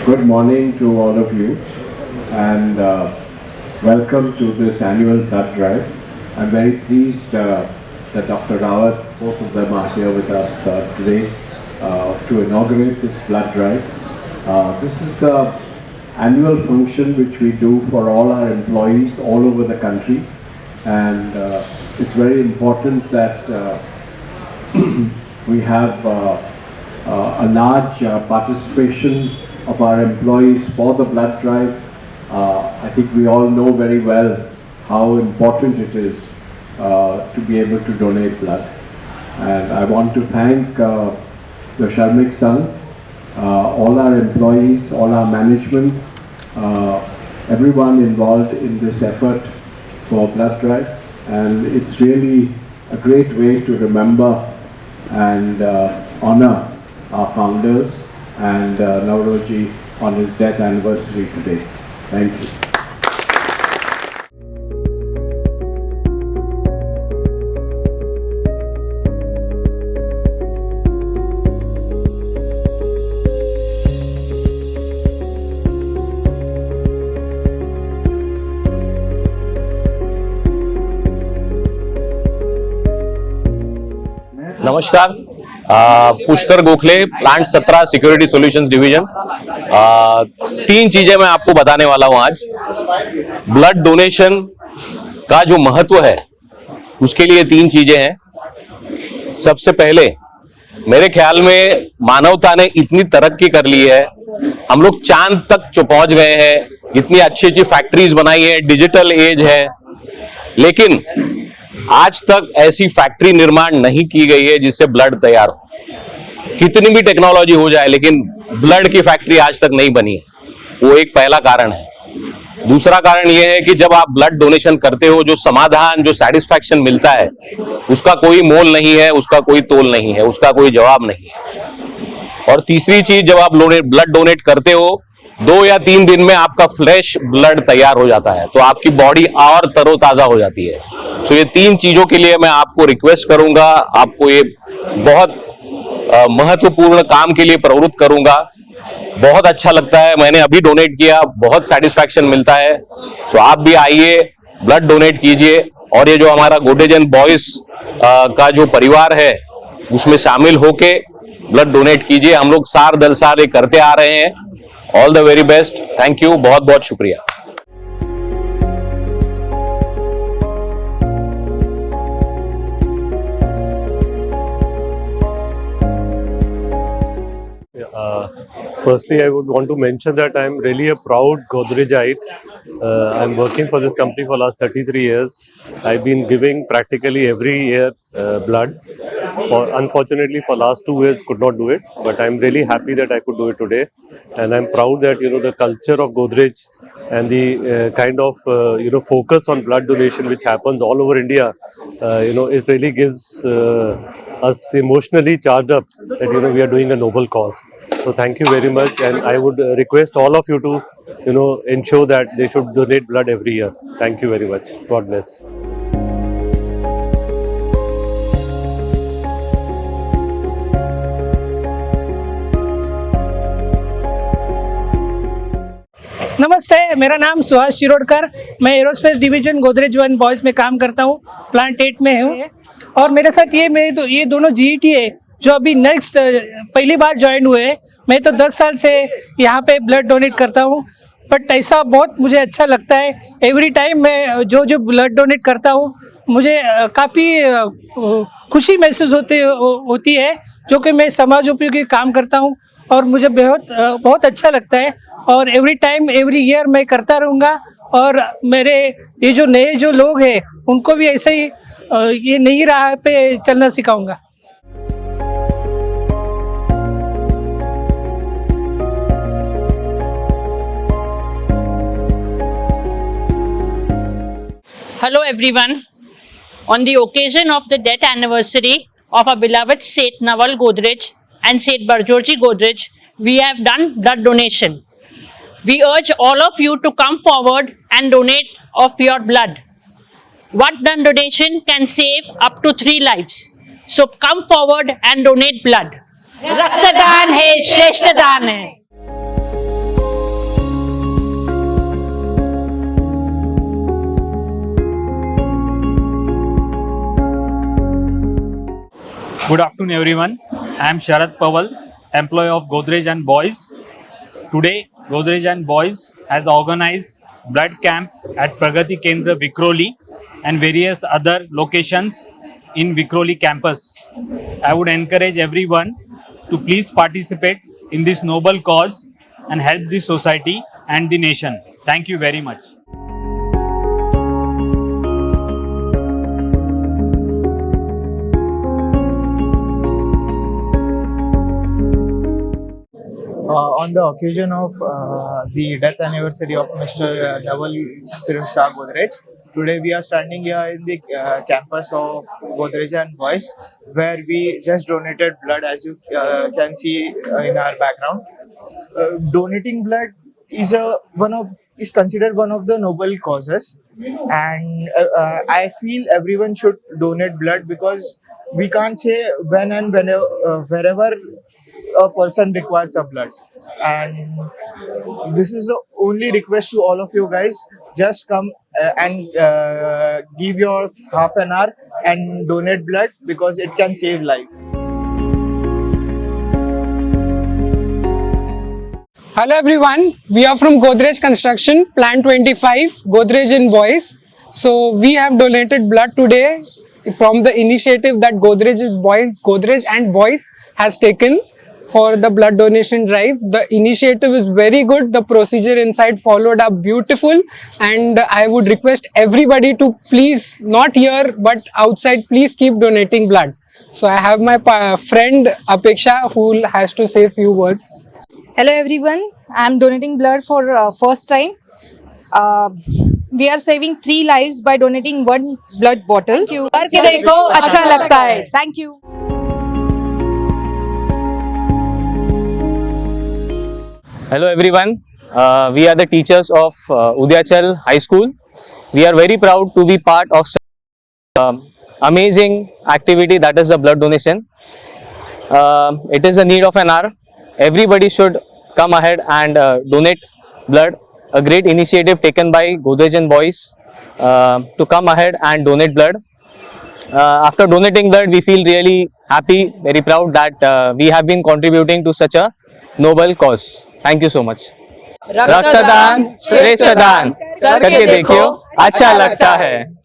Good morning to all of you, and welcome to this annual blood drive. I'm very pleased that Dr. Rawat, both of them are here with us today to inaugurate this blood drive. This is an annual function which we do for all our employees all over the country, and it's very important that we have a large participation of our employees for the blood drive. I think we all know very well how important it is to be able to donate blood. And I want to thank the Sharmik Sangh, all our employees, all our management, everyone involved in this effort for blood drive. And it's really a great way to remember and honor our founders and Nauroji on his death anniversary today. Thank you. नमस्कार, Pushkar Gokhale, plant 17 security solutions division. 3 चीजें मैं आपको बताने वाला हूं आज। Blood donation का जो महत्व है उसके लिए 3 चीजें हैं। सबसे पहले, मेरे ख्याल में मानवता ने इतनी तरक्की कर ली है, हम लोग चांद तक पहुंच गए हैं, इतनी अच्छी अच्छी फैक्ट्रीज बनाई है, डिजिटल एज है, लेकिन आज तक ऐसी फैक्ट्री निर्माण नहीं की गई है जिससे ब्लड तैयार हो। कितनी भी टेक्नोलॉजी हो जाए, लेकिन ब्लड की फैक्ट्री आज तक नहीं बनी है। वो एक पहला कारण है। दूसरा कारण यह है कि जब आप ब्लड डोनेशन करते हो, जो समाधान, जो सेटिस्फैक्शन मिलता है, उसका कोई मोल नहीं है, उसका कोई तोल नहीं है, उसका कोई जवाब नहीं है। और तीसरी चीज, जब आप ब्लड डोनेट करते हो, 2 या 3 दिन में आपका फ्रेश ब्लड तैयार हो जाता है, तो आपकी बॉडी और तरोताजा हो जाती है। तो ये 3 चीजों के लिए मैं आपको रिक्वेस्ट करूंगा, आपको ये बहुत महत्वपूर्ण काम के लिए प्रवृत्त करूंगा। बहुत अच्छा लगता है, मैंने अभी डोनेट किया, बहुत सेटिस्फैक्शन मिलता है। तो आप भी आइए, ब्लड डोनेट कीजिए, और ये जो हमारा गोदरेज एंड बॉयज का जो परिवार है उसमें शामिल होके ब्लड डोनेट कीजिए। हम लोग सार दल सार ये करते आ रहे हैं। All the very best, thank you, बहुत बहुत शुक्रिया। Firstly, I would want to mention that I'm really a proud Godrejite. I'm working for this company for last 33 years. I've been giving practically every year blood. Unfortunately, for last 2 years could not do it, but I'm really happy that I could do it today, and I'm proud that the culture of Godrej and the kind of focus on blood donation which happens all over India, it really gives us emotionally charged up that we are doing a noble cause. So thank you very much, and I would request all of you to ensure that they should donate blood every year. Thank you very much. God bless. नमस्ते, मेरा नाम सुहास शिरोडकर, मैं aerospace division Godrej one boys में काम करता हूँ, plant 8 में हूँ। और मेरे साथ ये दोनों जीईटी है जो अभी नेक्स्ट पहली बार ज्वाइन हुए हैं। मैं तो 10 साल से यहाँ पे ब्लड डोनेट करता हूँ, बट ऐसा बहुत मुझे अच्छा लगता है। एवरी टाइम मैं जो ब्लड डोनेट करता हूँ, मुझे काफ़ी खुशी महसूस होती है, जो कि मैं समाज उपयोगी काम करता हूँ और मुझे बहुत अच्छा लगता है। और एवरी टाइम एवरी ईयर मैं करता रहूँगा, और मेरे ये जो नए लोग हैं उनको भी ऐसे ही ये नई राह पे चलना सिखाऊंगा। Hello everyone. On the occasion of the death anniversary of our beloved Seth Naval Godrej and Seth Barjorji Godrej, we have done blood donation. We urge all of you to come forward and donate of your blood. One donation can save up to 3 lives. So come forward and donate blood. रक्तदान है श्रेष्ठ दान है। Good afternoon, everyone. I am Sharad Pawal, employee of Godrej and Boys. Today, Godrej and Boys has organized blood camp at Pragati Kendra Vikhroli and various other locations in Vikhroli campus. I would encourage everyone to please participate in this noble cause and help the society and the nation. Thank you very much. On the occasion of the death anniversary of Mr. Naval Firoz Shah Godrej, today we are standing here in the campus of Godrej and Boys, where we just donated blood, as you can see in our background. Donating blood is considered one of the noble causes, and I feel everyone should donate blood, because we can't say when and wherever a person requires a blood. And this is the only request to all of you guys: just come and give your half an hour and donate blood, because it can save life. Hello everyone, we are from Godrej Construction, Plant 25, Godrej and Boys. So we have donated blood today from the initiative that Godrej and Boys has taken for the blood donation drive. The initiative is very good. The procedure inside followed up beautiful, and I would request everybody to please, not here but outside, please keep donating blood. So I have my friend Apeksha who has to say a few words. Hello everyone, I am donating blood for first time. We are saving 3 lives by donating 1 blood bottle. Thank you. करके देखो अच्छा लगता है. Thank you. Hello everyone, we are the teachers of Udyachal High School. We are very proud to be part of such amazing activity, that is the blood donation. It is a need of an hour. Everybody should come ahead and donate blood. A great initiative taken by Godrej and Boys to come ahead and donate blood. After donating blood, we feel really happy, very proud that we have been contributing to such a noble cause. Thank you so much. रक्तदान श्रेष्ठ दान, करके देखो अच्छा लगता है.